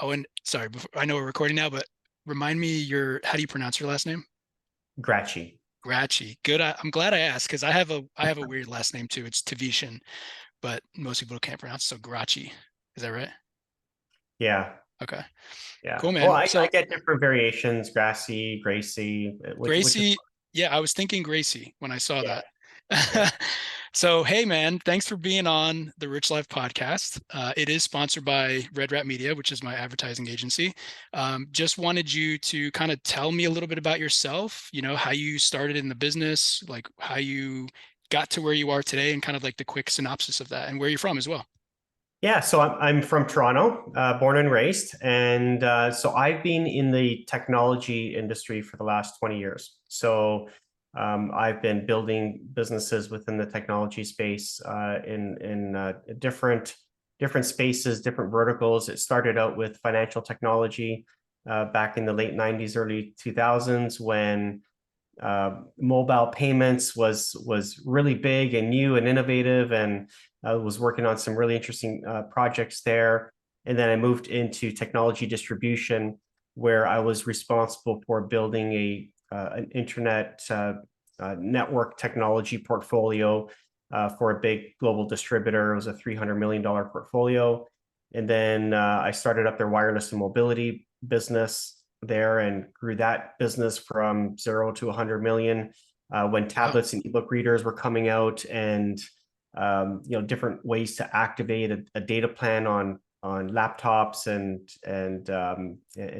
Oh, and sorry, I know we're recording now, but remind me how do you pronounce your last name? Grachi. Grachi. Good. I'm glad I asked because I have a weird last name too. It's Tavishan, but most people can't pronounce it, so Grachi. Is that right? Yeah, Okay. yeah. Cool, Well, man. I So get different variations, Gracie, Gracie, which is Gracie, yeah, I was thinking Gracie when I saw yeah, that. yeah. So, hey, man, thanks for being on the Rich Life podcast. It is sponsored by Red Rat Media, which is my advertising agency. Just wanted you to kind of tell me a little bit about yourself, how you started in the business, like how you got to where you are today, and kind of like the quick synopsis of that and where you're from as well. Yeah, so I'm from Toronto, born and raised, and so I've been in the technology industry for the last 20 years. So I've been building businesses within the technology space in different spaces, different verticals. It started out with financial technology back in the late 90s, early 2000s, when mobile payments was really big and new and innovative, and I was working on some really interesting projects there. And then I moved into technology distribution, where I was responsible for building an internet network technology portfolio for a big global distributor. It was a $300 million portfolio. And then I started up their wireless and mobility business there and grew that business from 0 to 100 million when Wow. tablets and ebook readers were coming out, and different ways to activate a data plan on laptops and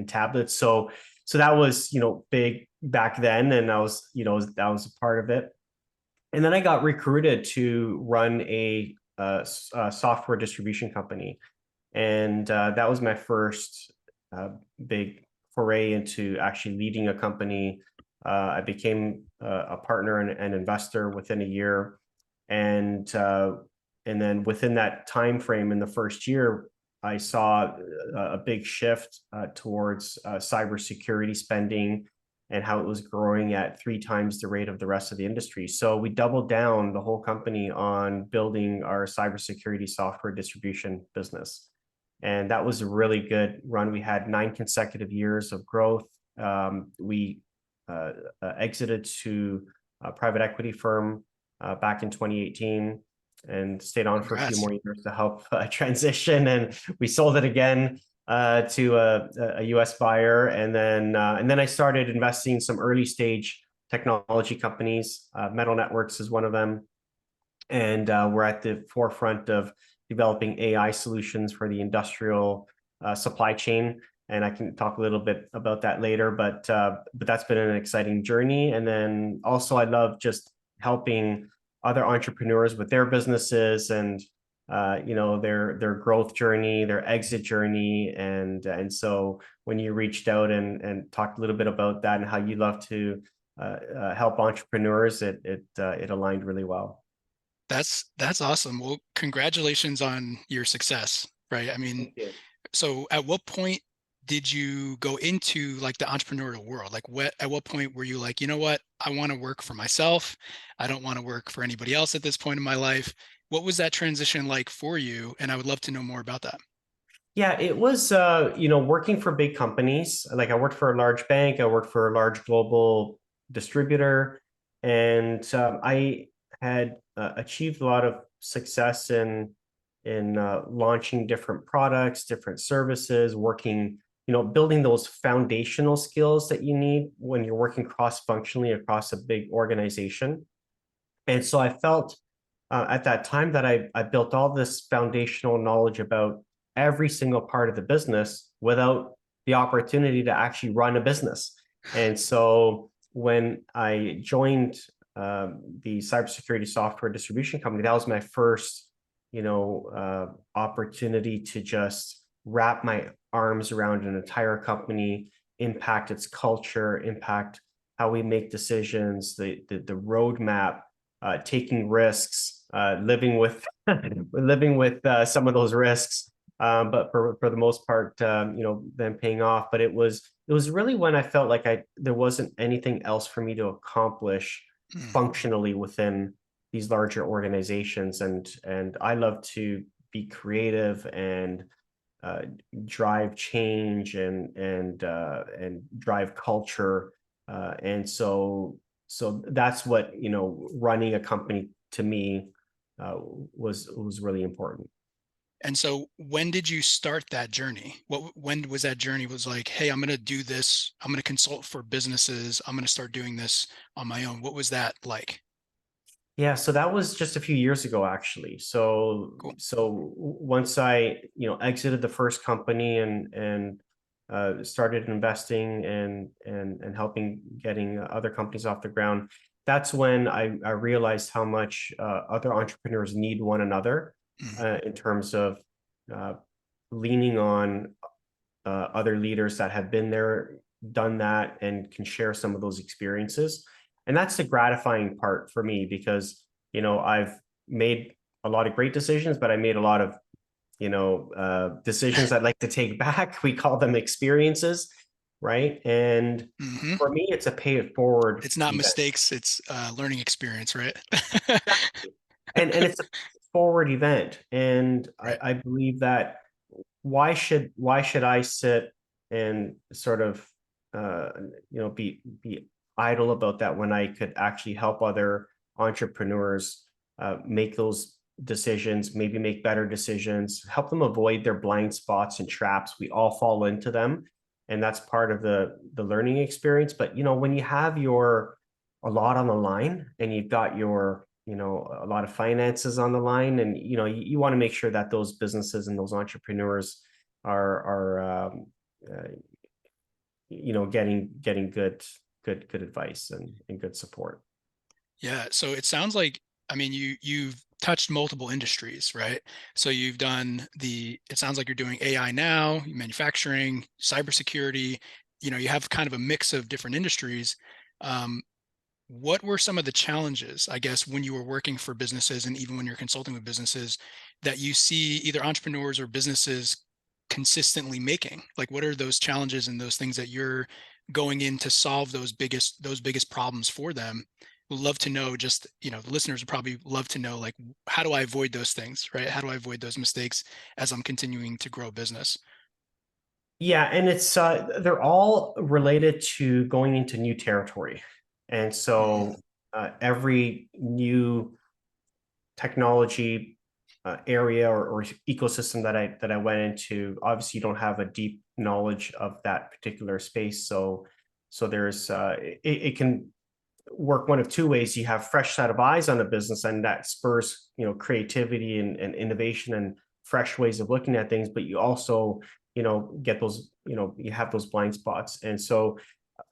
tablets. So that was big back then, and that was a part of it. And then I got recruited to run a software distribution company, and that was my first big foray into actually leading a company. I became a partner and an investor within a year, and and then within that time frame in the first year, I saw a big shift towards cybersecurity spending and how it was growing at 3 times the rate of the rest of the industry. So we doubled down the whole company on building our cybersecurity software distribution business. And that was a really good run. We had 9 consecutive years of growth. We exited to a private equity firm back in 2018 and stayed on for a few Congrats. more years to help transition. And we sold it again to a US buyer. And then I started investing in some early stage technology companies. Metal Networks is one of them. And we're at the forefront of developing AI solutions for the industrial supply chain. And I can talk a little bit about that later, but that's been an exciting journey. And then also, I love just helping other entrepreneurs with their businesses and their growth journey, their exit journey, and so when you reached out and talked a little bit about that and how you love to help entrepreneurs, it aligned really well. That's awesome. Well, congratulations on your success, right? I mean, Thank you. so at what point did you go into like the entrepreneurial world? Like at what point were you like, you know what? I want to work for myself. I don't want to work for anybody else at this point in my life. What was that transition like for you? And I would love to know more about that. Yeah, it was, working for big companies. Like I worked for a large bank, I worked for a large global distributor, and I had achieved a lot of success in launching different products, different services, working, building those foundational skills that you need when you're working cross-functionally across a big organization. And so I felt at that time that I built all this foundational knowledge about every single part of the business without the opportunity to actually run a business. And so when I joined the cybersecurity software distribution company, that was my first, opportunity to just wrap my arms around an entire company, impact its culture, impact how we make decisions, the roadmap, taking risks, living with living with some of those risks, but for the most part, them paying off. But it was really when I felt like I there wasn't anything else for me to accomplish Hmm. functionally within these larger organizations, and I love to be creative and uh, drive change and drive culture. And so that's what, running a company to me was really important. And so when did you start that journey? When was that journey was like, hey, I'm going to do this. I'm going to consult for businesses. I'm going to start doing this on my own. What was that like? Yeah, so that was just a few years ago, actually. So Cool. once I, exited the first company and started investing and helping getting other companies off the ground, that's when I realized how much other entrepreneurs need one another Mhm. in terms of uh, leaning on other leaders that have been there, done that, and can share some of those experiences. And that's the gratifying part for me because, I've made a lot of great decisions, but I made a lot of, decisions I'd like to take back. We call them experiences, right? And Mhm. for me, it's a pay it forward It's not event. mistakes, it's learning experience, right? Exactly. And it's a forward event. And I, Right. I believe that why should I sit and sort of uh, be idle about that when I could actually help other entrepreneurs make those decisions, maybe make better decisions, help them avoid their blind spots and traps. We all fall into them, and that's part of the learning experience. But when you have your a lot on the line and you've got your a lot of finances on the line, and you want to make sure that those businesses and those entrepreneurs are uh, getting good advice and good support. Yeah, so it sounds like, I mean, you've touched multiple industries, right? So you've done it sounds like you're doing AI now, manufacturing, cybersecurity, you have kind of a mix of different industries. Um, what were some of the challenges, I guess, when you were working for businesses and even when you're consulting with businesses that you see either entrepreneurs or businesses consistently making? Like, what are those challenges and those things that you're going in to solve those biggest problems for them? Would love to know, just, the listeners would probably love to know, like, how do I avoid those things, right? How do I avoid those mistakes as I'm continuing to grow business? Yeah, and it's they're all related to going into new territory, and Mm, so every new technology area or ecosystem that I went into, obviously you don't have a deep knowledge of that particular space. So there's it can work one of two ways. You have fresh set of eyes on a business, and that spurs creativity and innovation and fresh ways of looking at things. But you also get those you have those blind spots, and so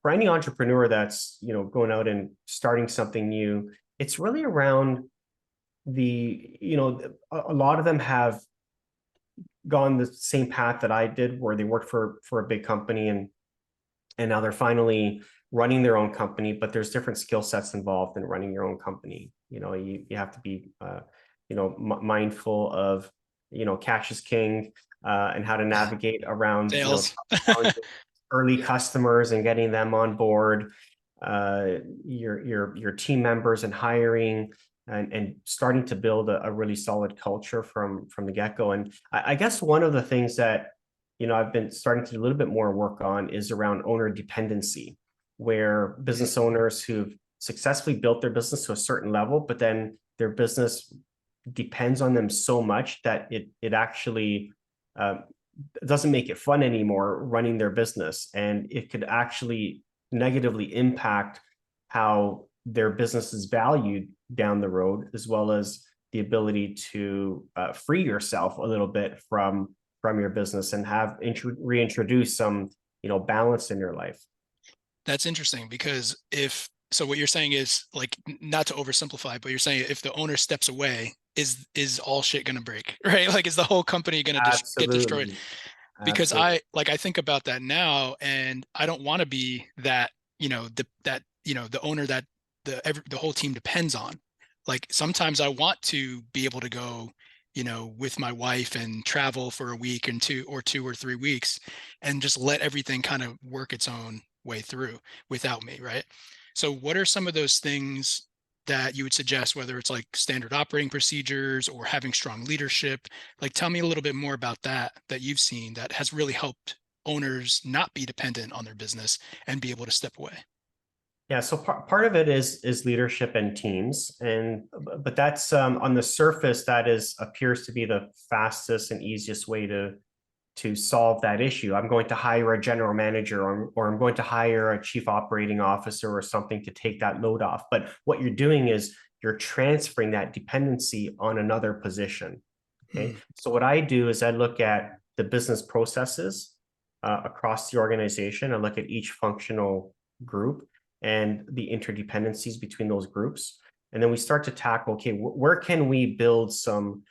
for any entrepreneur that's going out and starting something new, it's really around a lot of them have gone the same path that I did, where they worked for a big company and now they're finally running their own company. But there's different skill sets involved in running your own company. You have to be mindful of cash is king, and how to navigate around sales. challenges, early customers and getting them on board, your team members and hiring, and starting to build a really solid culture from the get-go. And I guess one of the things that I've been starting to do a little bit more work on is around owner dependency, where Mm, business owners who've successfully built their business to a certain level, but then their business depends on them so much that it actually uh, doesn't make it fun anymore running their business, and it could actually negatively impact how their business is valued down the road, as well as the ability to free yourself a little bit from your business and have reintroduce some balance in your life. that's interesting because what you're saying is, like, not to oversimplify, but you're saying if the owner steps away, is all shit gonna break, right? Like, is the whole company gonna just get destroyed? Absolutely. Because Absolutely. I think about that now, and I don't want to be that, the owner that the whole team depends on. Like, sometimes I want to be able to go, with my wife and travel for a week and 2 or 3 weeks and just let everything kind of work its own way through without me, right? So what are some of those things that you would suggest, whether it's like standard operating procedures or having strong leadership? Like, tell me a little bit more about that you've seen that has really helped owners not be dependent on their business and be able to step away. Yeah, so part of it is leadership and teams, and but that's on the surface that is appears to be the fastest and easiest way to solve that issue. I'm going to hire a general manager, or I'm going to hire a chief operating officer or something to take that load off. But what you're doing is you're transferring that dependency on another position. Okay, Mm, so what I do is I look at the business processes across the organization. I look at each functional group and the interdependencies between those groups. And then we start to tackle, okay, where can we build some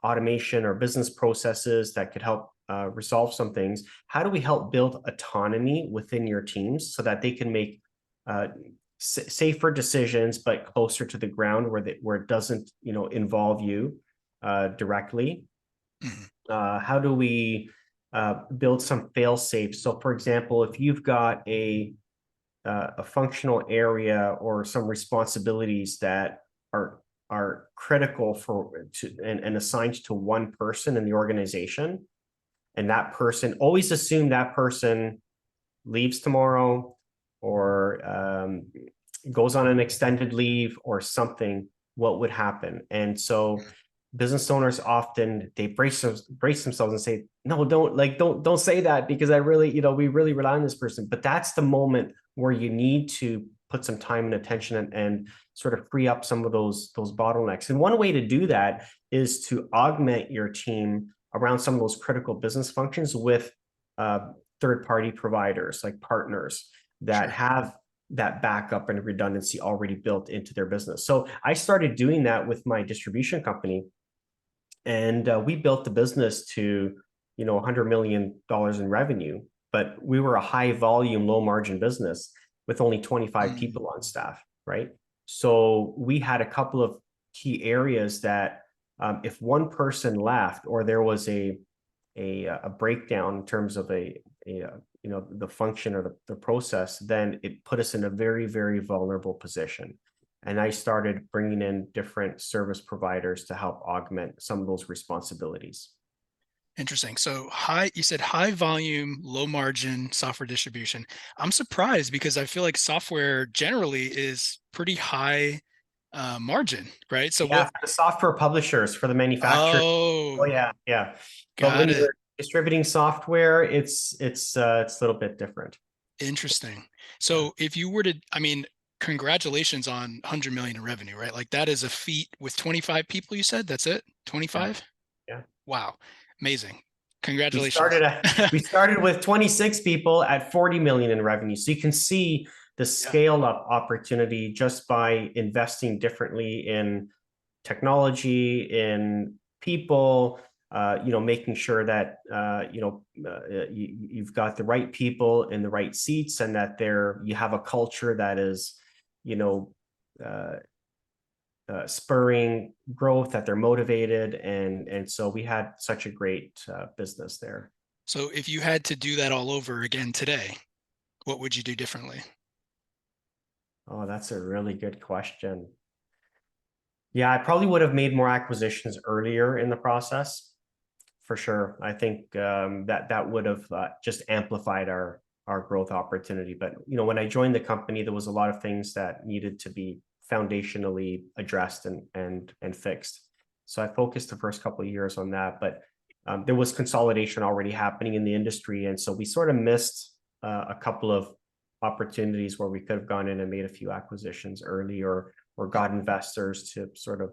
automation or business processes that could help resolve some things? How do we help build autonomy within your teams so that they can make safer decisions, but closer to the ground where it doesn't, involve you directly? mm, How do we build some fail safes? So, for example, if you've got a functional area or some responsibilities that are critical and assigned to one person in the organization, and that person, always assume that person leaves tomorrow, or goes on an extended leave or something, what would happen? And so business owners often, they brace themselves and say, no, don't say that, because I really, we really rely on this person. But that's the moment where you need to put some time and attention, and sort of free up some of those bottlenecks. And one way to do that is to augment your team around some of those critical business functions with third-party providers, like partners that sure. have that backup and redundancy already built into their business. So I started doing that with my distribution company, and we built the business to, $100 million in revenue, but we were a high volume, low margin business with only 25 Mm, people on staff, right? So we had a couple of key areas that, if one person left, or there was a breakdown in terms of the function or the process, then it put us in a very, very vulnerable position. And I started bringing in different service providers to help augment some of those responsibilities. interesting. So you said high volume, low margin software distribution. I'm surprised because I feel like software generally is pretty high margin, right? So Yeah, what? for the software publishers, for the manufacturers. Oh Oh, yeah, yeah. But when got it. you're distributing software, it's a little bit different. Interesting. Yeah, So if you were to, I mean, congratulations on 100 million in revenue, right? Like that is a feat with 25 people, you said? That's it? yeah, 25? yeah. Wow. Amazing. We Congratulations. started at we started with 26 people at 40 million in revenue. So you can see the Yeah. scale up opportunity just by investing differently in technology, in people, making sure that you've got the right people in the right seats, and that you have a culture that is, you know, uh, spurring growth, that they're motivated, and so we had such a great business there. So if you had to do that all over again today, what would you do differently? Oh, that's a really good question. Yeah, I probably would have made more acquisitions earlier in the process, for sure. I think that would have just amplified our growth opportunity. But when I joined the company, there was a lot of things that needed to be foundationally addressed and fixed. So I focused the first couple of years on that. But there was consolidation already happening in the industry, and so we sort of missed a couple of opportunities where we could have gone in and made a few acquisitions early, or got investors to sort of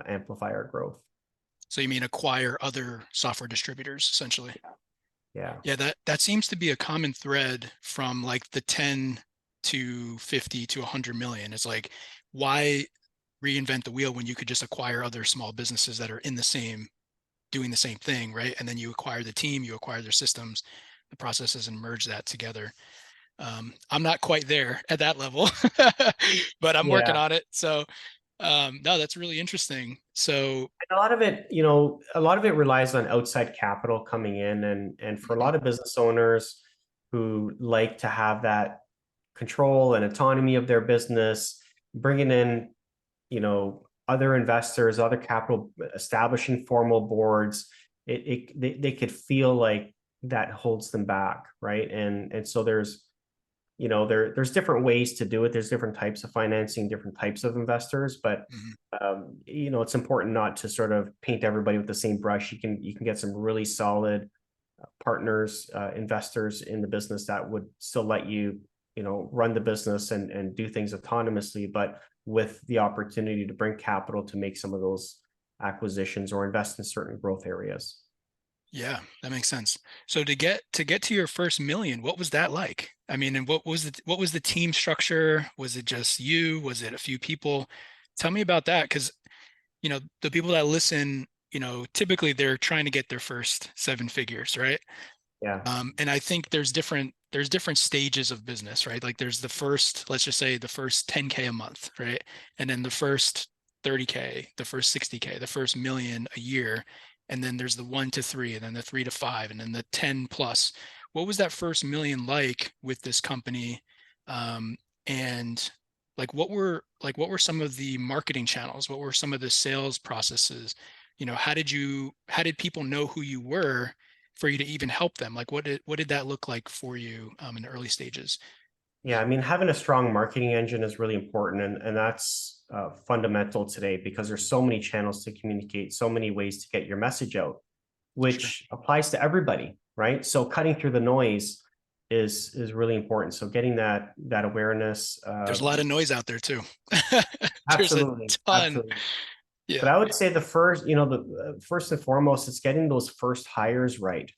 amplify our growth. So you mean acquire other software distributors, essentially? Yeah. Yeah, that seems to be a common thread from like the 10 to 50 to 100 million. It's like, why reinvent the wheel when you could just acquire other small businesses that are in the same, doing the same thing, right? And then you acquire the team, you acquire their systems, the processes, and merge that together. I'm not quite there at that level, but I'm working Yeah. on it. So no, that's really interesting. So And a lot of it relies on outside capital coming in, and for a mhm, lot of business owners who like to have that control and autonomy of their business, bringing in, other investors, other capital, establishing formal boards, they could feel like that holds them back, right? And so there's different ways to do it. There's different types of financing, different types of investors, but Mhm. it's important not to sort of paint everybody with the same brush. You can get some really solid partners, investors in the business that would still let you, run the business and do things autonomously, but with the opportunity to bring capital to make some of those acquisitions or invest in certain growth areas. Yeah, that makes sense. So to get to your first million, what was that like? I mean, and what was the team structure? Was it just you? Was it a few people? Tell me about that, because the people that listen, typically they're trying to get their first seven figures, right? Yeah. And I think there's different stages of business, right? Like there's the first, let's just say the first 10K a month, right? And then the first 30K, the first 60K, the first million a year. And then there's the 1 to 3, and then the 3 to 5, and then the 10 plus. What was that first million like with this company? Um, and like what were some of the marketing channels? What were some of the sales processes? How did people know who you were for you to even help them? Like what did that look like for you in the early stages? Yeah, I mean, having a strong marketing engine is really important, and that's fundamental today because there's so many channels to communicate, so many ways to get your message out, Sure. which applies to everybody, right? So cutting through the noise is really important. So getting that awareness, There's a lot of noise out there too. There's a absolutely, ton. absolutely. But Yeah. I would say the first, the first and foremost, it's getting those first hires right.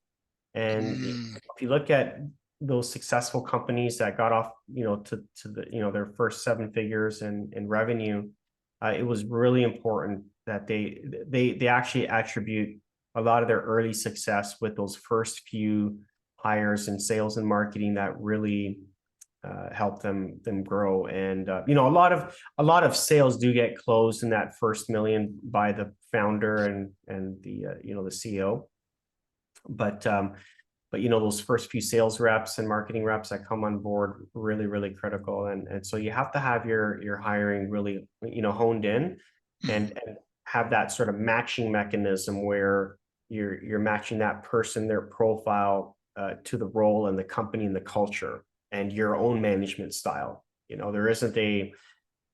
And Mm, if you look at those successful companies that got off, to the, their first seven figures in revenue, it was really important that they actually attribute a lot of their early success with those first few hires in sales and marketing that really help them grow. And a lot of sales do get closed in that first million by the founder and the CEO. But those first few sales reps and marketing reps that come on board, really really critical. And so you have to have your hiring really honed in, mm, and have that sort of matching mechanism where you're matching that person, their profile, to the role and the company and the culture and your own management style. There isn't a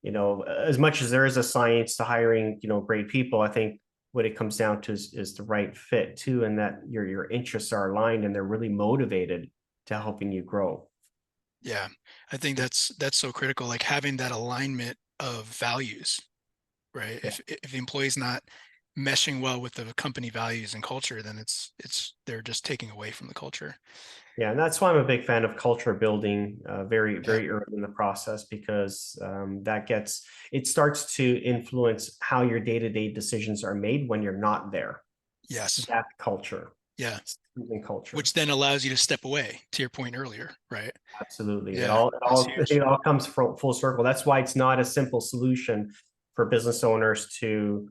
as much as there is a science to hiring, great people, I think what it comes down to is the right fit too, and that your interests are aligned and they're really motivated to helping you grow. yeah. I think that's so critical, like having that alignment of values, right? Yeah. If the employee's not meshing well with the company values and culture, then it's they're just taking away from the culture. Yeah, and that's why I'm a big fan of culture building, very, Yeah. very early in the process, because it starts to influence how your day-to-day decisions are made when you're not there. Yes. That culture, Yeah. student culture. Which then allows you to step away, to your point earlier, right? Absolutely. It Yeah, all it that's all huge. it all comes full circle. That's why it's not a simple solution for business owners to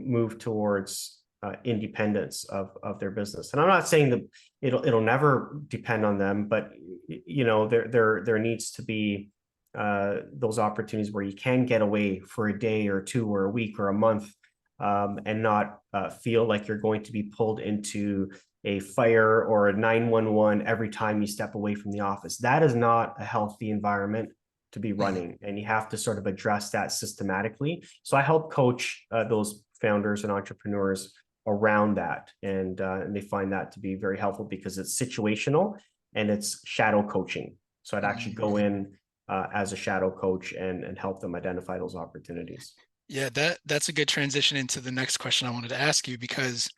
move towards independence of their business. And I'm not saying that it'll never depend on them, but there needs to be those opportunities where you can get away for a day or two or a week or a month, and not feel like you're going to be pulled into a fire or a 911 every time you step away from the office. That is not a healthy environment to be Mhm. running, and you have to sort of address that systematically. So I help coach those founders and entrepreneurs around that, and they find that to be very helpful because it's situational and it's shadow coaching. So I'd actually go Mhm. in as a shadow coach and help them identify those opportunities. Yeah, that's a good transition into the next question I wanted to ask you, because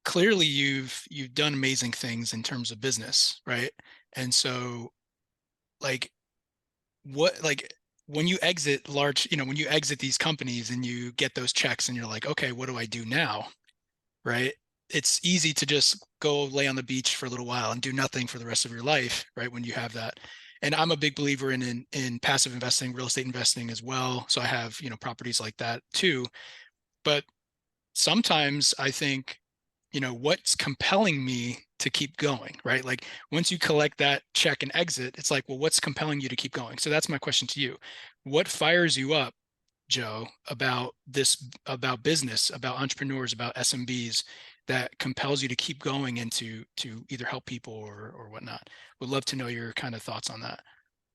clearly you've done amazing things in terms of business, right? And so like what like when you exit large, when you exit these companies and you get those checks and you're like, okay, what do I do now? Right? It's easy to just go lay on the beach for a little while and do nothing for the rest of your life, right? When you have that. And I'm a big believer in passive investing, real estate investing as well. So I have, properties like that too. But sometimes I think, what's compelling me to keep going, right? Like once you collect that check and exit, it's like, well, what's compelling you to keep going? So that's my question to you. What fires you up, Joe, about this, about business, about entrepreneurs, about SMBs, that compels you to keep going and to either help people or whatnot? Would love to know your kind of thoughts on that.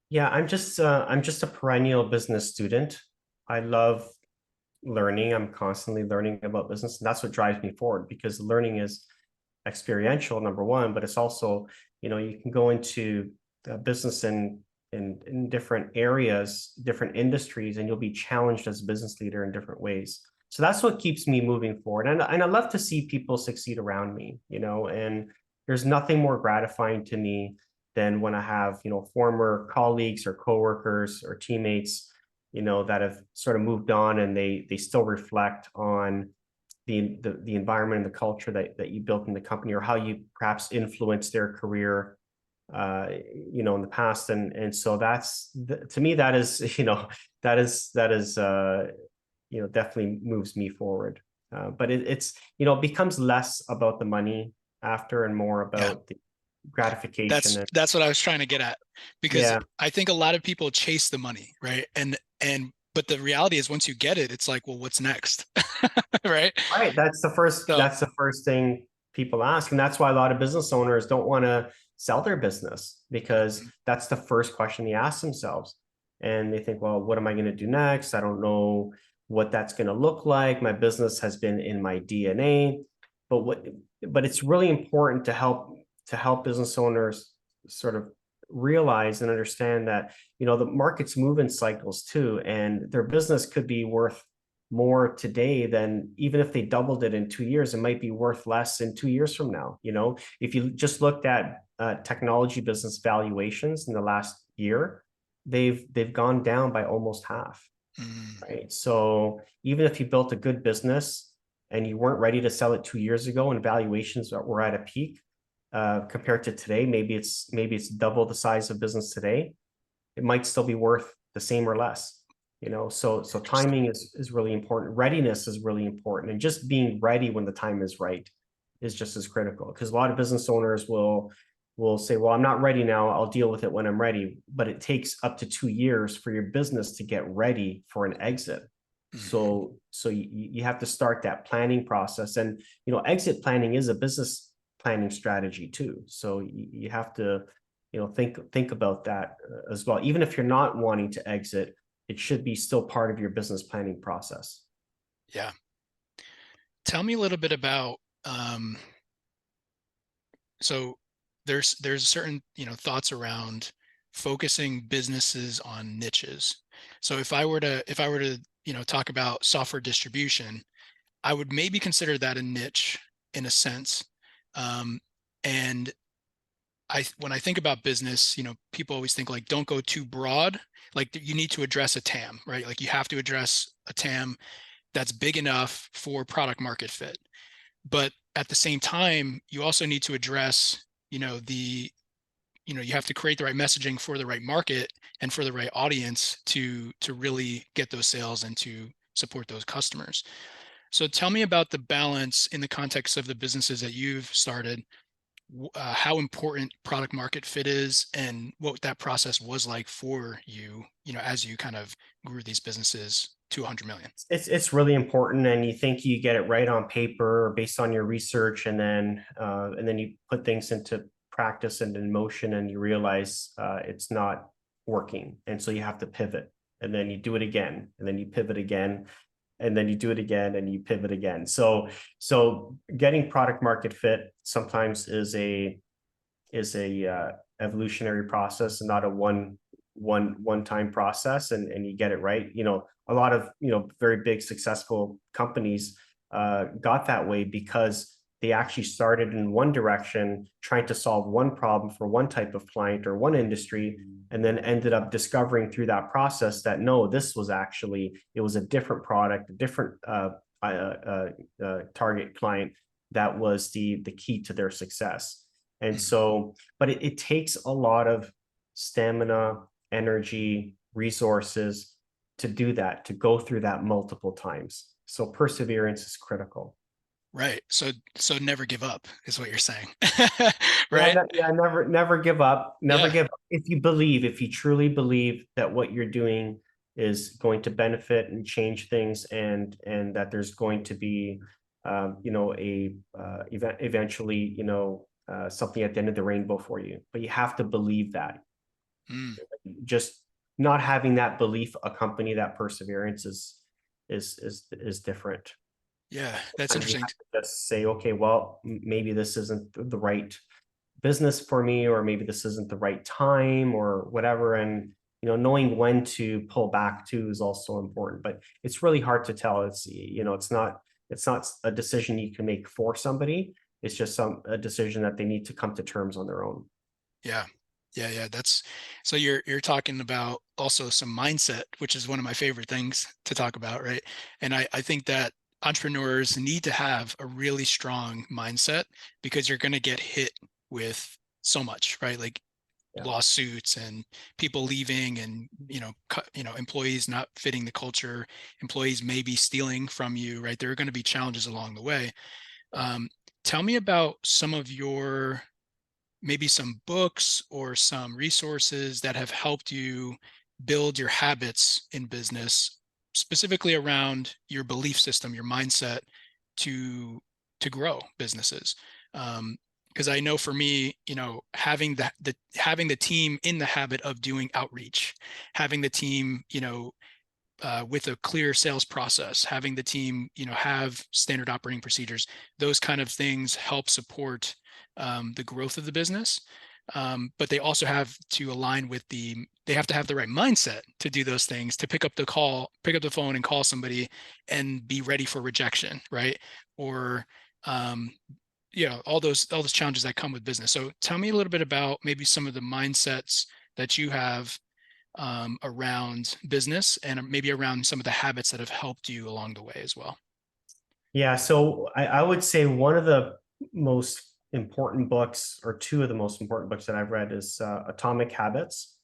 Yeah, I'm just a perennial business student. I love learning. I'm constantly learning about business, and that's what drives me forward, because learning is experiential, number one, but it's also, you can go into business in different areas, different industries, and you'll be challenged as a business leader in different ways. So that's what keeps me moving forward. And I love to see people succeed around me, and there's nothing more gratifying to me than when I have, former colleagues or coworkers or teammates, that have sort of moved on, and they still reflect on the environment and the culture that you built in the company, or how you perhaps influenced their career, in the past. And so to me, that is, definitely moves me forward. But it becomes less about the money after, and more Yeah. about the gratification. That's And that's what I was trying to get at, because yeah, I think a lot of people chase the money, right? And but the reality is once you get it, it's like, well, what's next? Right? right. So, That's the first thing people ask. And that's why a lot of business owners don't want to sell their business, because that's the first question they ask themselves. And they think, well, what am I going to do next? I don't know what that's going to look like. My business has been in my DNA. But but it's really important to help business owners sort of realize and understand that, the markets move in cycles too, and their business could be worth more today than, even if they doubled it in 2 years, it might be worth less in 2 years from now. If you just looked at technology business valuations in the last year, they've gone down by almost half, mm, right? So even if you built a good business and you weren't ready to sell it 2 years ago, and valuations were at a peak, compared to today, maybe it's double the size of business today, it might still be worth the same or less. So interesting. timing is really important. Readiness is really important, and just being ready when the time is right is just as critical, because a lot of business owners will say, well, I'm not ready now, I'll deal with it when I'm ready. But it takes up to 2 years for your business to get ready for an exit. Mhm. So you have to start that planning process. And exit planning is a business planning strategy too. So you have to, think about that as well. Even if you're not wanting to exit, it should be still part of your business planning process. Yeah. Tell me a little bit about so there's certain, thoughts around focusing businesses on niches. So if I were to, talk about software distribution, I would maybe consider that a niche in a sense. Um, and when I think about business, people always think like don't go too broad. Like you need to address a TAM, right? Like you have to address a TAM that's big enough for product market fit. But at the same time, you also need to address, the you have to create the right messaging for the right market and for the right audience to really get those sales and to support those customers. So tell me about the balance in the context of the businesses that you've started, how important product market fit is and what that process was like for you, as you kind of grew these businesses to 100 million. It's really important, and you think you get it right on paper or based on your research, and then you put things into practice and in motion, and you realize it's not working, and so you have to pivot, and then you do it again, and then you pivot again, and then you do it again, and you pivot again. So getting product market fit sometimes is a evolutionary process, and not a one time process, and you get it right. A lot of very big successful companies got that way because they actually started in one direction, trying to solve one problem for one type of client or one industry, and then ended up discovering through that process that no, this was actually, it was a different product, a different target client, that was the key to their success. And Mhm. so, but it takes a lot of stamina, energy, resources to do that, to go through that multiple times. So perseverance is critical. Right. So never give up is what you're saying. Yeah, Right? yeah, never give up. Never Yeah. give up. If you truly believe that what you're doing is going to benefit and change things, and that there's going to be, eventually, something at the end of the rainbow for you. But you have to believe that. Mm. Just not having that belief accompany that perseverance is different. Yeah, that's Sometimes you interesting. have to just say, okay, well, maybe this isn't the right business for me, or maybe this isn't the right time or whatever. And knowing when to pull back too is also important, but it's really hard to tell. It's not a decision you can make for somebody. It's just a decision that they need to come to terms on their own. Yeah. Yeah, yeah. That's so you're talking about also some mindset, which is one of my favorite things to talk about, right? And I think that entrepreneurs need to have a really strong mindset because you're going to get hit with so much, right? Like Yeah. lawsuits and people leaving and employees not fitting the culture, employees maybe stealing from you, right? There are going to be challenges along the way. Yeah. um, Tell me about some of your maybe some books or some resources that have helped you build your habits in business, specifically around your belief system, your mindset to grow businesses. Because I know for me, having having the team in the habit of doing outreach, having the team, with a clear sales process, having the team, have standard operating procedures, those kind of things help support the growth of the business. But they also have to align with they have to have the right mindset to do those things, to pick up the phone and call somebody and be ready for rejection, right? Or, um, all those challenges that come with business. So tell me a little bit about maybe some of the mindsets that you have around business and maybe around some of the habits that have helped you along the way as well. Yeah, so I would say one of the most important books, or two of the most important books that I've read, is Atomic Habits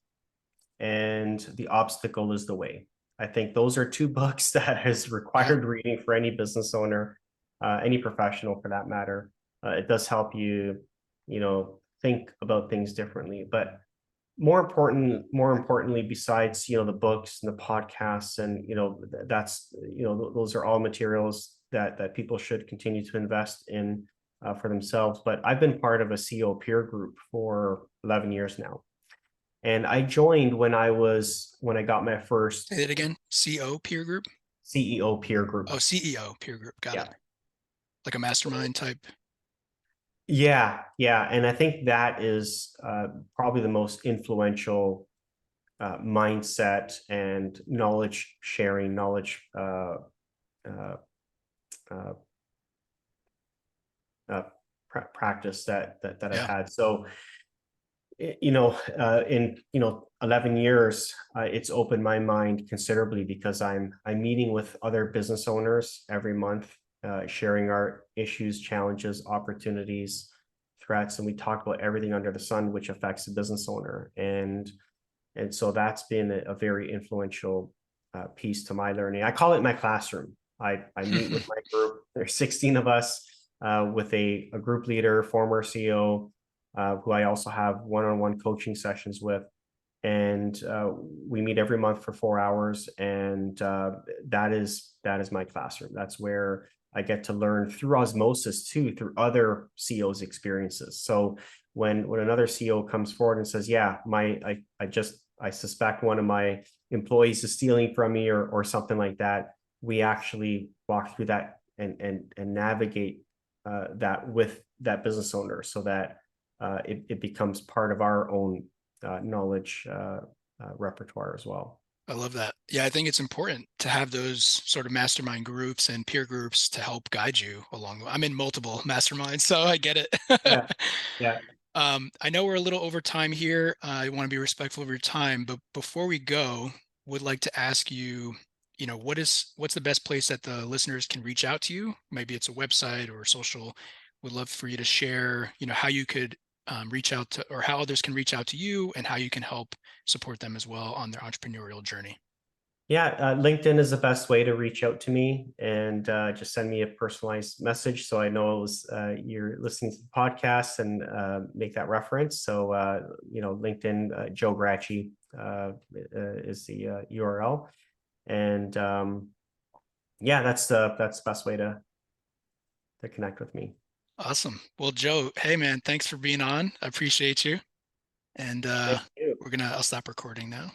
and The Obstacle is the Way. I think those are two books that is Yeah. required reading for any business owner, any professional for that matter. It does help you, think about things differently. But more importantly, besides the books and the podcasts, and that's those are all materials that people should continue to invest in for themselves. But I've been part of a CEO peer group for 11 years now, and I joined when I got my first Say it again. CO peer group. CEO peer group. Oh, CEO peer group. Got it. Yeah. Like a mastermind type. Yeah, and I think that is probably the most influential mindset and knowledge sharing, knowledge uh, uh, uh, practice that I've Yeah. had. So, in 11 years, it's opened my mind considerably, because I'm meeting with other business owners every month, sharing our issues, challenges, opportunities, threats, and we talk about everything under the sun which affects the business owner. And so that's been a very influential piece to my learning. I call it my classroom. I meet with my group. There's 16 of us, with a group leader, former CEO, who I also have one-on-one coaching sessions with. And we meet every month for 4 hours. And that is my classroom. That's where I get to learn through osmosis too, through other CEOs' experiences. So when another CEO comes forward and says, yeah, I suspect one of my employees is stealing from me, or something like that, we actually walk through that and navigate that with that business owner, so that it becomes part of our own knowledge repertoire as well. I love that. Yeah, I think it's important to have those sort of mastermind groups and peer groups to help guide you along. I'm in multiple masterminds, so I get it. Yeah, yeah. I know we're a little over time here. I want to be respectful of your time, but before we go, would like to ask you, what's the best place that the listeners can reach out to you? Maybe it's a website or social. Would love for you to share, how you could reach out to, or how others can reach out to you, and how you can help support them as well on their entrepreneurial journey. Yeah, LinkedIn is the best way to reach out to me, and just send me a personalized message so I know it was you're listening to the podcast, and make that reference. So LinkedIn, Joe Gracci is the URL, and yeah, that's the best way to connect with me. Awesome. Well, Joe, hey man, thanks for being on. I appreciate you. And Thank you. I'll stop recording now.